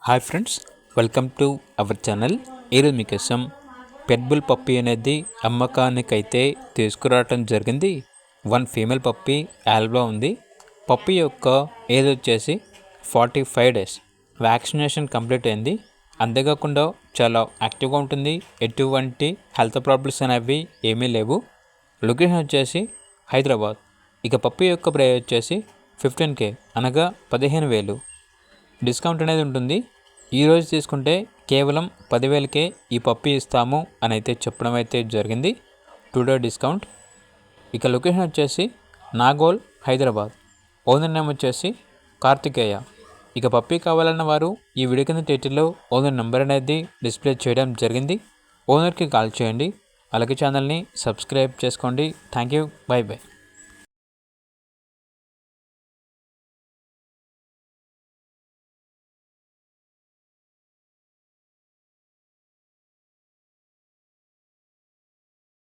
Hi friends, welcome to our channel. ఈరోజు మీకోసం పెట్బుల్ puppy అనేది అమ్మకానికైతే తీసుకురావటం జరిగింది. 1 ఫీమేల్ పప్పీ యాల్బా ఉంది. పప్పీ యొక్క ఏజ్ వచ్చేసి 45 డేస్. వ్యాక్సినేషన్ కంప్లీట్ అయింది. అంతేకాకుండా చాలా యాక్టివ్గా ఉంటుంది. ఎటువంటి హెల్త్ ప్రాబ్లమ్స్ అనేవి ఏమీ లేవు. లొకేషన్ వచ్చేసి హైదరాబాద్. ఇక పప్పీ యొక్క ప్రైస్ వచ్చేసి 15K అనగా 15,000. డిస్కౌంట్ అనేది ఉంటుంది. ఈరోజు తీసుకుంటే కేవలం 10,000కే ఈ పప్పీ ఇస్తాము అని అయితే చెప్పడం అయితే జరిగింది. Today discount. ఇక లొకేషన్ వచ్చేసి నాగోల్, హైదరాబాద్. ఓనర్ నేమ్ వచ్చేసి కార్తికేయ. ఇక పప్పీ కావాలన్న వారు ఈ వీడియో కింద టైటిల్లో ఓనర్ నెంబర్ అనేది డిస్ప్లే చేయడం జరిగింది. ఓనర్కి కాల్ చేయండి. అలాగే ఛానల్ని సబ్స్క్రైబ్ చేసుకోండి. Thank you. By by.